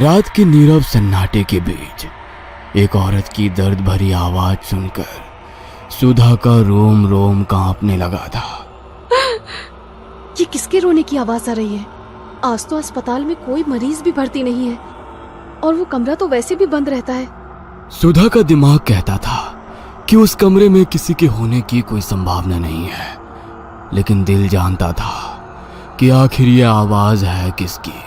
रात के नीरव सन्नाटे के बीच एक औरत की दर्द भरी आवाज सुनकर सुधा का रोम रोम कांपने लगा था। ये किसके रोने की आवाज आ रही है? आज तो अस्पताल में कोई मरीज भी भर्ती नहीं है और वो कमरा तो वैसे भी बंद रहता है। सुधा का दिमाग कहता था कि उस कमरे में किसी के होने की कोई संभावना नहीं है, लेकिन दिल जानता था कि आखिर ये आवाज है किसकी।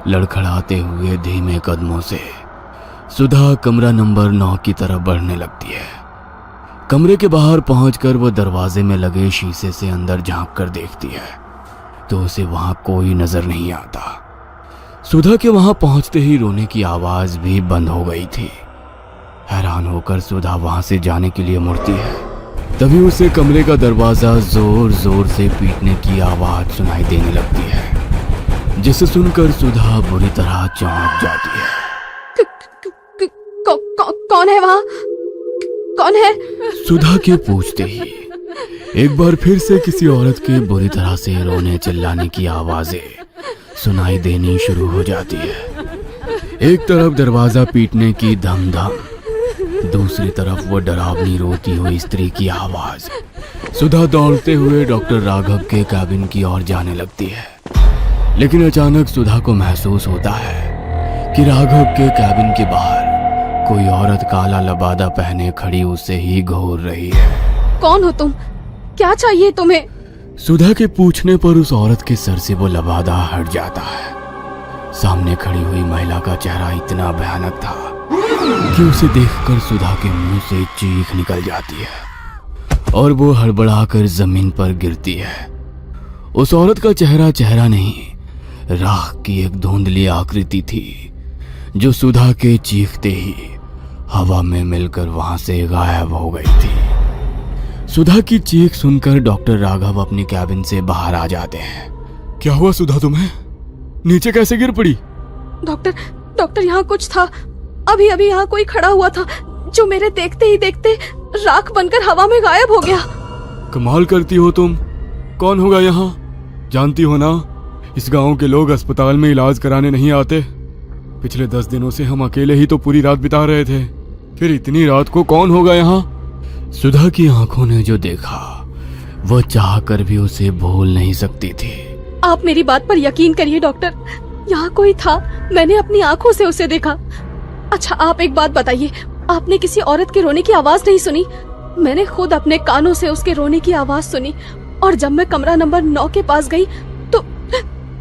लड़खड़ाते हुए धीमे कदमों से सुधा कमरा नंबर 9 की तरफ बढ़ने लगती है। कमरे के बाहर पहुंचकर वो दरवाजे में लगे शीशे से अंदर झांक कर देखती है तो उसे वहां कोई नजर नहीं आता। सुधा के वहां पहुंचते ही रोने की आवाज भी बंद हो गई थी। हैरान होकर सुधा वहां से जाने के लिए मुड़ती है, तभी उसे कमरे का दरवाजा जोर जोर से पीटने की आवाज सुनाई देने लगती है, जिसे सुनकर सुधा बुरी तरह चौंक जाती है। कौन है वहां? कौन है? सुधा के पूछते ही एक बार फिर से किसी औरत के बुरी तरह से रोने चिल्लाने की आवाजें सुनाई देनी शुरू हो जाती है। एक तरफ दरवाजा पीटने की धम धम, दूसरी तरफ वो डरावनी रोती हुई स्त्री की आवाज। सुधा दौड़ते हुए डॉक्टर राघव के कैबिन की ओर जाने लगती है, लेकिन अचानक सुधा को महसूस होता है कि राघव के कैबिन के बाहर कोई औरत काला लबादा पहने खड़ी उसे ही घूर रही है। कौन हो तुम? क्या चाहिए तुम्हें? सुधा के पूछने पर उस औरत के सर से वो लबादा हट जाता है। सामने खड़ी हुई महिला का चेहरा इतना भयानक था कि उसे देखकर सुधा के मुंह से चीख निकल जाती है और वो हड़बड़ाकर जमीन पर गिरती है। उस औरत का चेहरा नहीं, राख की एक धुंधली आकृति थी जो सुधा के चीखते ही हवा में मिलकर वहां से गायब हो गई थी। सुधा की चीख सुनकर डॉक्टर राघव अपने कैबिन से बाहर आ जाते हैं। क्या हुआ सुधा, तुम्हें नीचे कैसे गिर पड़ी? डॉक्टर यहाँ कुछ था। अभी यहाँ कोई खड़ा हुआ था जो मेरे देखते ही देखते राख बनकर हवा में गायब हो गया। कमाल करती हो तुम। कौन होगा यहाँ? जानती हो ना, इस गांव के लोग अस्पताल में इलाज कराने नहीं आते। पिछले 10 दिनों से हम अकेले ही तो पूरी रात बिता रहे थे, फिर इतनी रात को कौन होगा यहाँ? सुधा की आंखों ने जो देखा वो चाह कर भी उसे भूल नहीं सकती थी। आप मेरी बात पर यकीन करिए डॉक्टर, यहाँ कोई था, मैंने अपनी आंखों से उसे देखा। अच्छा आप एक बात बताइए, आपने किसी औरत के रोने की आवाज नहीं सुनी? मैंने खुद अपने कानों से उसके रोने की आवाज सुनी और जब मैं कमरा नंबर 9 के पास गई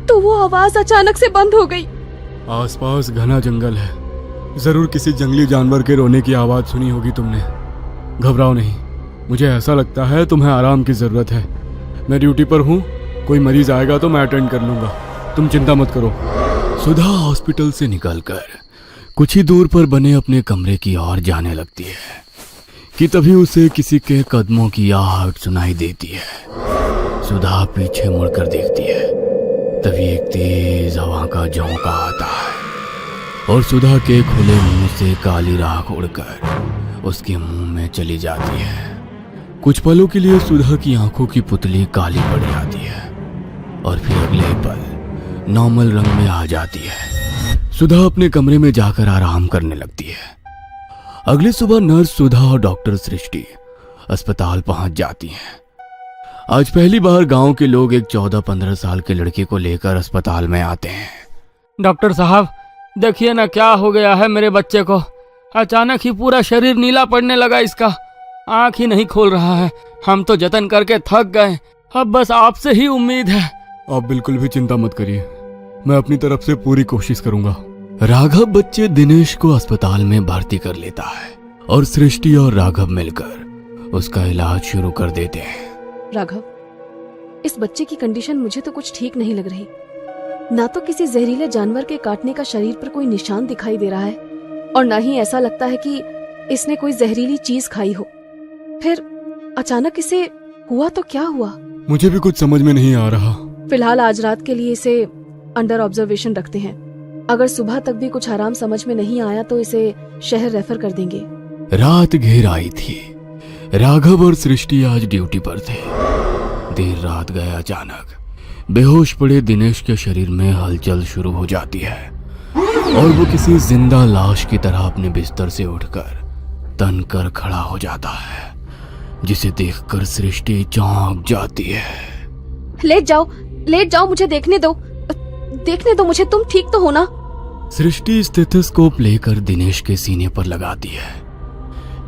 तो वो आवाज अचानक से बंद हो गई। आसपास घना जंगल है, जरूर किसी जंगली जानवर के रोने की आवाज सुनी होगी तुमने। घबराओ नहीं, मुझे ऐसा लगता है तुम्हें आराम की जरूरत है। मैं ड्यूटी पर हूँ, कोई मरीज आएगा तो मैं अटेंड कर लूंगा, तुम चिंता मत करो। सुधा हॉस्पिटल से निकलकर कुछ ही दूर पर बने अपने कमरे की ओर जाने लगती है कि तभी उसे किसी के कदमों की आहट सुनाई देती है। सुधा पीछे मुड़कर देखती है, तभी एक तेज हवा का झोंका आता है और सुधा के खुले मुंह से काली राख उड़कर उसके मुंह में चली जाती है। कुछ पलों के लिए सुधा की आंखों की पुतली काली पड़ जाती है और फिर अगले पल नॉर्मल रंग में आ जाती है। सुधा अपने कमरे में जाकर आराम करने लगती है। अगली सुबह नर्स सुधा और डॉक्टर सृष्टि अस्पताल पहुंच जाती हैं। आज पहली बार गांव के लोग एक 14-15 साल के लड़के को लेकर अस्पताल में आते हैं। डॉक्टर साहब देखिए ना, क्या हो गया है मेरे बच्चे को। अचानक ही पूरा शरीर नीला पड़ने लगा, इसका आंख ही नहीं खोल रहा है। हम तो जतन करके थक गए, अब बस आपसे ही उम्मीद है। आप बिल्कुल भी चिंता मत करिए, मैं अपनी तरफ से पूरी कोशिश करूंगा। राघव बच्चे दिनेश को अस्पताल में भर्ती कर लेता है और सृष्टि और राघव मिलकर उसका इलाज शुरू कर देते हैं। राघव, इस बच्चे की कंडीशन मुझे तो कुछ ठीक नहीं लग रही। ना तो किसी जहरीले जानवर के काटने का शरीर पर कोई निशान दिखाई दे रहा है और ना ही ऐसा लगता है कि इसने कोई जहरीली चीज खाई हो। फिर अचानक इसे हुआ तो क्या हुआ? मुझे भी कुछ समझ में नहीं आ रहा। फिलहाल आज रात के लिए इसे अंडर ऑब्जर्वेशन रखते हैं। अगर सुबह तक भी कुछ आराम समझ में नहीं आया तो इसे शहर रेफर कर देंगे। रात घेर आई थी। राघव और सृष्टि आज ड्यूटी पर थे। देर रात गए अचानक बेहोश पड़े दिनेश के शरीर में हलचल शुरू हो जाती है। और वो किसी जिंदा लाश की तरह अपने बिस्तर से उठकर तन कर खड़ा हो जाता है, जिसे देखकर सृष्टि चौंक जाती है। लेट जाओ, मुझे देखने दो मुझे। तुम ठीक तो हो ना? सृष्टि स्टेथोस्कोप लेकर दिनेश के सीने पर लगाती है।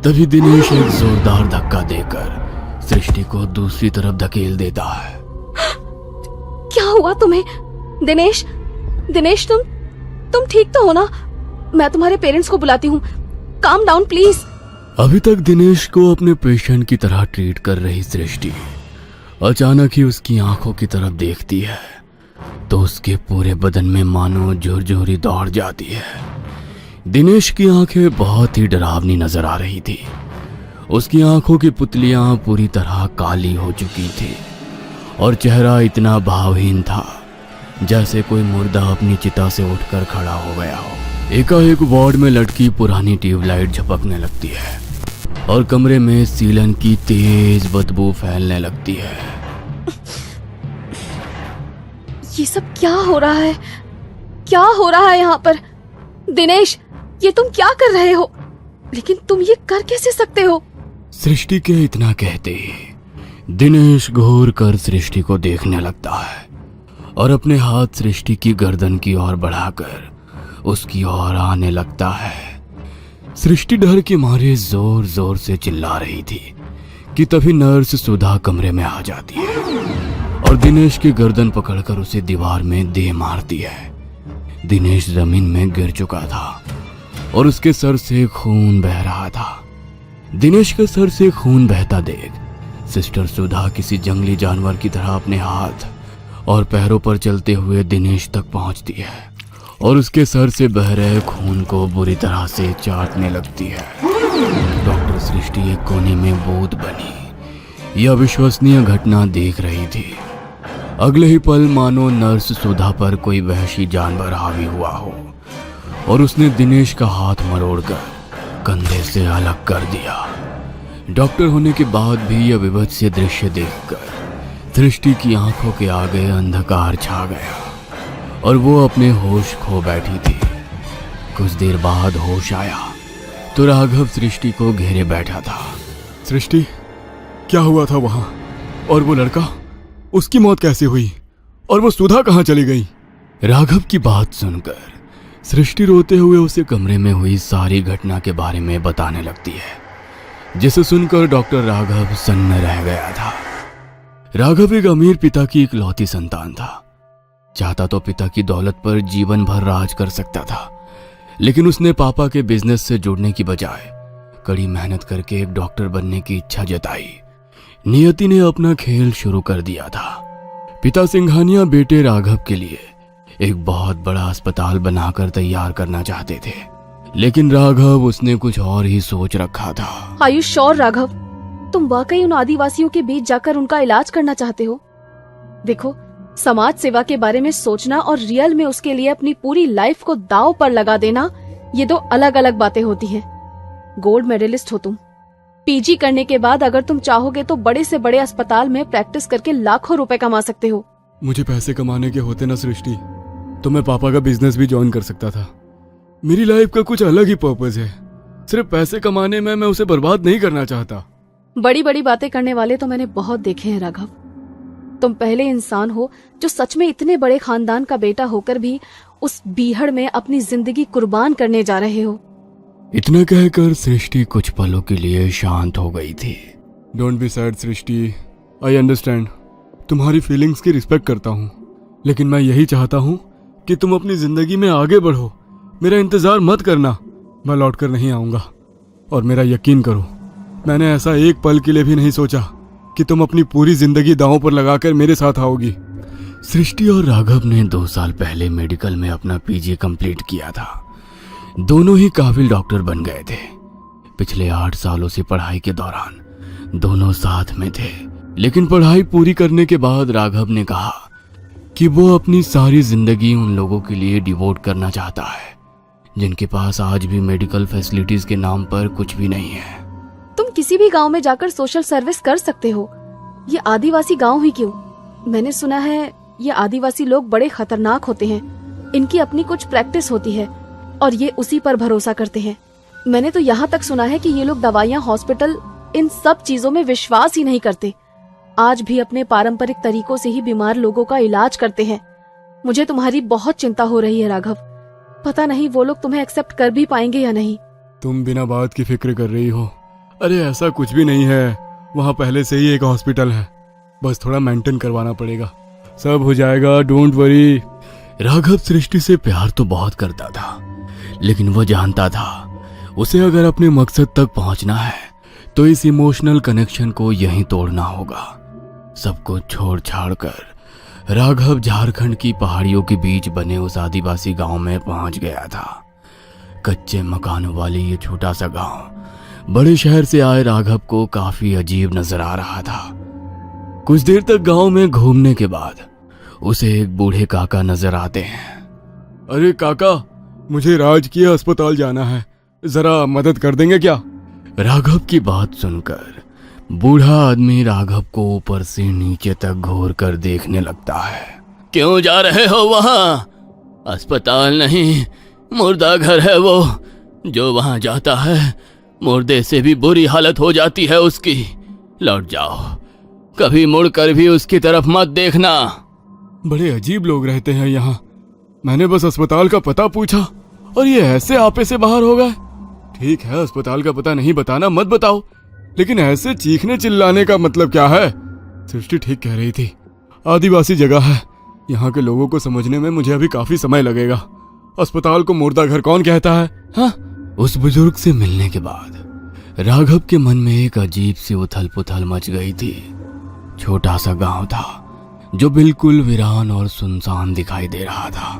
तभी दिनेश एक जोरदार धक्का देकर सृष्टि को दूसरी तरफ धकेल देता है। क्या हुआ तुम्हें? दिनेश, तुम ठीक तो हो ना? मैं तुम्हारे पेरेंट्स को बुलाती हूँ। Calm down please. अभी तक दिनेश को अपने पेशेंट की तरह ट्रीट कर रही सृष्टि अचानक ही उसकी आंखों की तरफ देखती है तो उसके पूरे बदन में मानो झुरझुरी दौड़ जाती है। दिनेश की आंखें बहुत ही डरावनी नजर आ रही थी। उसकी आंखों की पुतलियां पूरी तरह काली हो चुकी थी और चेहरा इतना भावहीन था जैसे कोई मुर्दा अपनी चिता से उठकर खड़ा हो गया हो। एकाएक वार्ड में लटकी पुरानी ट्यूबलाइट झपकने लगती है और कमरे में सीलन की तेज बदबू फैलने लगती है। ये सब क्या हो रहा है? क्या हो रहा है यहाँ पर? दिनेश, ये तुम क्या कर रहे हो? लेकिन तुम ये कर कैसे सकते हो? सृष्टि के इतना कहते ही दिनेश घूर कर सृष्टि को देखने लगता है और अपने हाथ सृष्टि की गर्दन की ओर बढ़ाकर उसकी ओर आने लगता है। सृष्टि डर के मारे जोर जोर से चिल्ला रही थी कि तभी नर्स सुधा कमरे में आ जाती है और दिनेश की गर्दन पकड़कर उसे दीवार में दे मारती है। दिनेश जमीन में गिर चुका था और उसके सर से खून बह रहा था। दिनेश के सर से खून बहता देख सिस्टर सुधा किसी जंगली जानवर की तरह अपने हाथ और पैरों पर चलते हुए दिनेश तक पहुंचती है और उसके सर से बह रहे खून को बुरी तरह से चाटने लगती है। डॉक्टर सृष्टि एक कोने में बूंद बनी यह अविश्वसनीय घटना देख रही थी। अगले ही पल मानो नर्स सुधा पर कोई वहशी जानवर हावी हुआ हो और उसने दिनेश का हाथ मरोड़कर कंधे से अलग कर दिया। डॉक्टर होने के बाद भी यह विभत्स दृश्य देखकर सृष्टि की आंखों के आगे अंधकार छा गया और वो अपने होश खो बैठी थी। कुछ देर बाद होश आया तो राघव सृष्टि को घेरे बैठा था। सृष्टि, क्या हुआ था वहां? और वो लड़का, उसकी मौत कैसे हुई? और वो सुधा कहाँ चली गई? राघव की बात सुनकर सृष्टि रोते हुए उसे कमरे में हुई सारी घटना के बारे में बताने लगती है, जिसे सुनकर डॉक्टर राघव सन्न रह गया था। राघव एक अमीर पिता की इकलौती संतान था। चाहता तो पिता की दौलत पर जीवन भर राज कर सकता था, लेकिन उसने पापा के बिजनेस से जुड़ने की बजाय कड़ी मेहनत करके एक डॉक्टर बनने की इच्छा जताई। नियति ने अपना खेल शुरू कर दिया था। पिता सिंघानिया बेटे राघव के लिए एक बहुत बड़ा अस्पताल बनाकर तैयार करना चाहते थे, लेकिन राघव उसने कुछ और ही सोच रखा था। Are you sure Raghav? तुम वाकई उन आदिवासियों के बीच जाकर उनका इलाज करना चाहते हो? देखो, समाज सेवा के बारे में सोचना और रियल में उसके लिए अपनी पूरी लाइफ को दांव पर लगा देना, ये दो अलग अलग बातें होती हैं। गोल्ड मेडलिस्ट हो तुम। पीजी करने के बाद अगर तुम चाहोगे तो बड़े से बड़े अस्पताल में प्रैक्टिस करके लाखों रुपए कमा सकते हो। मुझे पैसे कमाने के होते ना सृष्टि, तो मैं पापा का बिजनेस भी ज्वाइन कर सकता था। मेरी लाइफ का कुछ अलग ही पर्पस है। सिर्फ पैसे कमाने में मैं उसे बर्बाद नहीं करना चाहता। बड़ी बड़ी बातें करने वाले तो मैंने बहुत देखे हैं राघव। तुम पहले इंसान हो जो सच में इतने बड़े खानदान का बेटा होकर भी उस बीहड़ में अपनी जिंदगी कुर्बान करने जा रहे हो। इतना कहकर सृष्टि कुछ पलों के लिए शांत हो गई थी। Don't be sad Srishti, I understand. तुम्हारी फीलिंग्स की रिस्पेक्ट करता हूँ, लेकिन मैं यही चाहता हूँ कि तुम अपनी जिंदगी में आगे बढ़ो। मेरा इंतजार मत करना, मैं लौट कर नहीं आऊंगा। और मेरा यकीन करो, मैंने ऐसा एक पल के लिए भी नहीं सोचा कि तुम अपनी पूरी जिंदगी दांव पर लगाकर मेरे साथ आओगी। सृष्टि और राघव ने 2 साल पहले मेडिकल में अपना पीजी कंप्लीट किया था। दोनों ही काबिल डॉक्टर बन गए थे। पिछले 8 सालों से पढ़ाई के दौरान दोनों साथ में थे, लेकिन पढ़ाई पूरी करने के बाद राघव ने कहा कि वो अपनी सारी जिंदगी उन लोगों के लिए डिवोट करना चाहता है जिनके पास आज भी मेडिकल फैसिलिटीज के नाम पर कुछ भी नहीं है। तुम किसी भी गांव में जाकर सोशल सर्विस कर सकते हो। ये आदिवासी गांव ही क्यों? मैंने सुना है ये आदिवासी लोग बड़े खतरनाक होते हैं। इनकी अपनी कुछ प्रैक्टिस होती है। और ये उसी पर भरोसा करते हैं। मैंने तो यहाँ तक सुना है कि ये लोग दवाइयाँ, हॉस्पिटल, इन सब चीजों में विश्वास ही नहीं करते। आज भी अपने पारंपरिक तरीकों से ही बीमार लोगों का इलाज करते हैं। मुझे तुम्हारी बहुत चिंता हो रही है राघव। पता नहीं वो लोग तुम्हें एक्सेप्ट कर भी पाएंगे या नहीं। तुम बिना बात की फिक्र कर रही हो। अरे ऐसा कुछ भी नहीं है, वहाँ पहले से ही एक हॉस्पिटल है, बस थोड़ा मेंटेन करवाना पड़ेगा, सब हो जाएगा, डोंट वरी। राघव सृष्टि से प्यार तो बहुत करता था, लेकिन वो जानता था उसे अगर अपने मकसद तक पहुंचना है तो इस इमोशनल कनेक्शन को यहीं तोड़ना होगा। सब कुछ छोड़ छाड़ कर राघव झारखंड की पहाड़ियों के बीच बने उस आदिवासी गांव में पहुंच गया था। कच्चे मकानों वाले ये छोटा सा गांव बड़े शहर से आए राघव को काफी अजीब नजर आ रहा था। कुछ देर तक गांव में घूमने के बाद उसे एक बूढ़े काका नजर आते हैं। अरे काका, मुझे राजकीय अस्पताल जाना है, जरा मदद कर देंगे क्या? राघव की बात सुनकर बूढ़ा आदमी राघव को ऊपर से नीचे तक घूर कर देखने लगता है। क्यों जा रहे हो वहां? अस्पताल नहीं, मुर्दा घर है वो। जो वहां जाता है मुर्दे से भी बुरी हालत हो जाती है उसकी। लौट जाओ, कभी मुड़कर भी उसकी तरफ मत देखना। बड़े अजीब लोग रहते हैं यहाँ। मैंने बस अस्पताल का पता पूछा और ये ऐसे आपे से बाहर हो गए। ठीक है, अस्पताल का पता नहीं बताना मत बताओ, लेकिन ऐसे चीखने चिल्लाने का मतलब क्या है? सृष्टि ठीक कह रही थी, आदिवासी जगह है, यहाँ के लोगों को समझने में मुझे अभी काफी समय लगेगा। अस्पताल को मुर्दा घर कौन कहता है? हाँ? उस बुजुर्ग से मिलने के बाद राघव के मन में एक अजीब सी उथल पुथल मच गई थी। छोटा सा गांव था जो बिल्कुल वीरान और सुनसान दिखाई दे रहा था।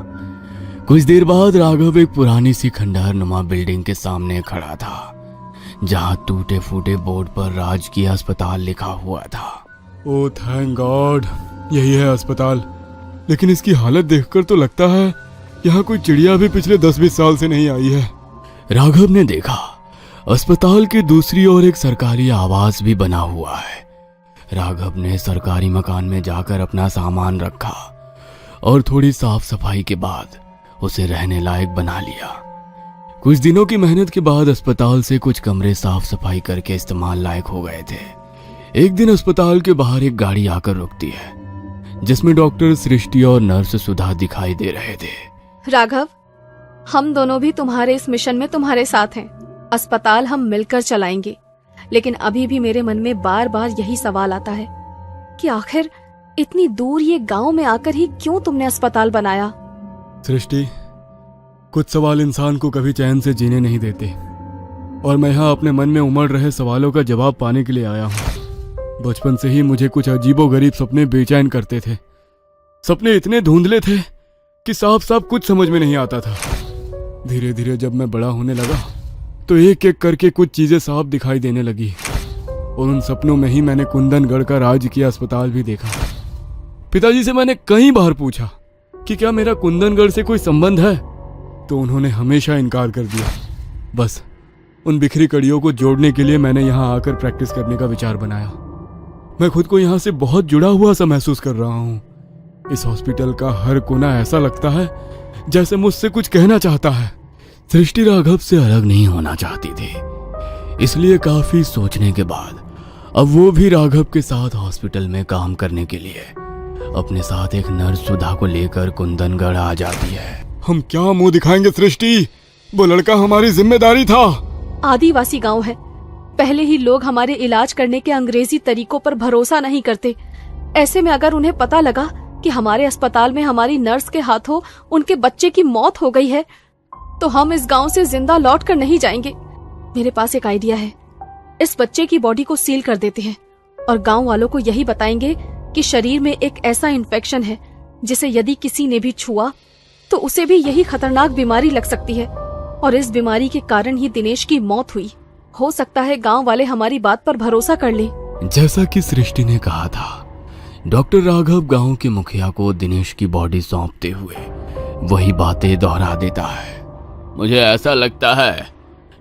कुछ देर बाद राघव एक पुरानी सी खंडहर नुमा बिल्डिंग के सामने खड़ा था, जहां टूटे फूटे बोर्ड पर राजकीय अस्पताल लिखा हुआ था। ओह थैंक गॉड, यही है अस्पताल। लेकिन इसकी हालत देखकर तो लगता है यहाँ कोई चिड़िया भी पिछले 10-20 साल से नहीं आई है। राघव ने देखा अस्पताल के दूसरी ओर एक सरकारी आवास भी बना हुआ है। राघव ने सरकारी मकान में जाकर अपना सामान रखा और थोड़ी साफ सफाई के बाद उसे रहने लायक बना लिया। कुछ दिनों की मेहनत के बाद अस्पताल से कुछ कमरे साफ सफाई करके इस्तेमाल लायक हो गए थे। एक दिन अस्पताल के बाहर एक गाड़ी आकर रुकती है, जिसमें डॉक्टर सृष्टि और नर्स सुधा दिखाई दे रहे थे। राघव, हम दोनों भी तुम्हारे इस मिशन में तुम्हारे साथ हैं। अस्पताल हम मिलकर चलाएंगे, लेकिन अभी भी मेरे मन में बार बार यही सवाल आता है कि आखिर इतनी दूर ये गांव में आकर ही क्यों तुमने अस्पताल बनाया? सृष्टि, कुछ सवाल इंसान को कभी चैन से जीने नहीं देते, और मैं यहाँ अपने मन में उमड़ रहे सवालों का जवाब पाने के लिए आया हूँ। बचपन से ही मुझे कुछ अजीबोगरीब सपने बेचैन करते थे। सपने इतने धुंधले थे कि साफ साफ कुछ समझ में नहीं आता था। धीरे धीरे जब मैं बड़ा होने लगा तो एक एक करके कुछ चीजें साफ दिखाई देने लगी, और उन सपनों में ही मैंने कुंदनगढ़ का राजकीय अस्पताल भी देखा। पिताजी से मैंने कई बार पूछा कि क्या मेरा कुंदनगढ़ से कोई संबंध है, तो उन्होंने हमेशा इनकार कर दिया। बस उन बिखरी कड़ियों को जोड़ने के लिए मैंने यहाँ आकर प्रैक्टिस करने का विचार बनाया। मैं खुद को यहाँ से बहुत जुड़ा हुआ सा महसूस कर रहा हूँ। इस हॉस्पिटल का हर कोना ऐसा लगता है जैसे मुझसे कुछ कहना चाहता है। सृष्टि राघव से अलग नहीं होना चाहती थी, इसलिए काफी सोचने के बाद अब वो भी राघव के साथ हॉस्पिटल में काम करने के लिए अपने साथ एक नर्स सुधा को लेकर कुंदनगढ़ आ जाती है। हम क्या मुंह दिखाएंगे सृष्टि, वो लड़का हमारी जिम्मेदारी था। आदिवासी गांव है, पहले ही लोग हमारे इलाज करने के अंग्रेजी तरीकों पर भरोसा नहीं करते। ऐसे में अगर उन्हें पता लगा कि हमारे अस्पताल में हमारी नर्स के हाथों उनके बच्चे की मौत हो गई है, तो हम इस गांव से जिंदा लौट कर नहीं जाएंगे। मेरे पास एक आइडिया है, इस बच्चे की बॉडी को सील कर देते हैं और गांव वालों को यही बताएंगे कि शरीर में एक ऐसा इन्फेक्शन है जिसे यदि किसी ने भी छुआ तो उसे भी यही खतरनाक बीमारी लग सकती है, और इस बीमारी के कारण ही दिनेश की मौत हुई। हो सकता है गांव वाले हमारी बात पर भरोसा कर लें। जैसा कि सृष्टि ने कहा था, डॉक्टर राघव गांव के मुखिया को दिनेश की बॉडी सौंपते हुए वही बातें दोहरा देता है। मुझे ऐसा लगता है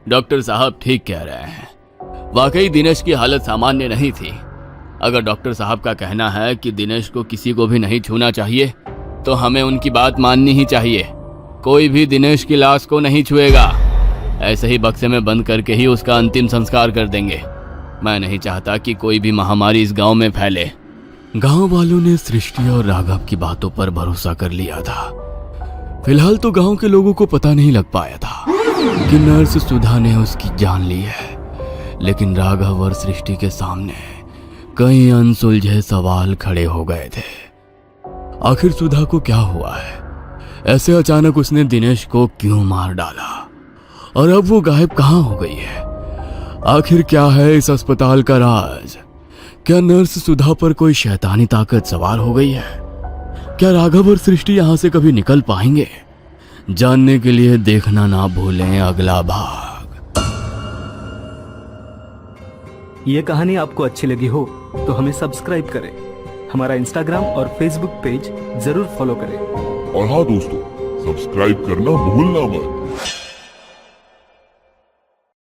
डॉक्टर साहब ठीक कह रहे हैं, वाकई दिनेश की हालत सामान्य नहीं थी। अगर डॉक्टर साहब का कहना है कि दिनेश को किसी को भी नहीं छूना चाहिए, तो हमें उनकी बात माननी ही चाहिए। कोई भी दिनेश की लाश को नहीं छुएगा। ऐसे ही बक्से में बंद करके ही उसका अंतिम संस्कार कर देंगे। मैं नहीं चाहता कि कोई भी महामारी इस गांव में फैले। गांव वालों ने सृष्टि और राघव की बातों पर भरोसा कर लिया था। फिलहाल तो गांव के लोगों को पता नहीं लग पाया था कि नर्स सुधा ने उसकी जान ली है, लेकिन राघव और सृष्टि के सामने कई अनसुलझे सवाल खड़े हो गए थे। आखिर सुधा को क्या हुआ है? ऐसे अचानक उसने दिनेश को क्यों मार डाला? और अब वो गायब कहाँ हो गई है? आखिर क्या है इस अस्पताल का राज? क्या नर्स सुधा पर कोई शैतानी ताकत सवार हो गई है? क्या राघव और सृष्टि यहां से कभी निकल पाएंगे? जानने के लिए देखना ना भूलें अगला भाग। ये कहानी आपको अच्छी लगी हो तो हमें सब्सक्राइब करें, हमारा इंस्टाग्राम और फेसबुक पेज जरूर फॉलो करें। और हाँ दोस्तों, सब्सक्राइब करना भूलना मत।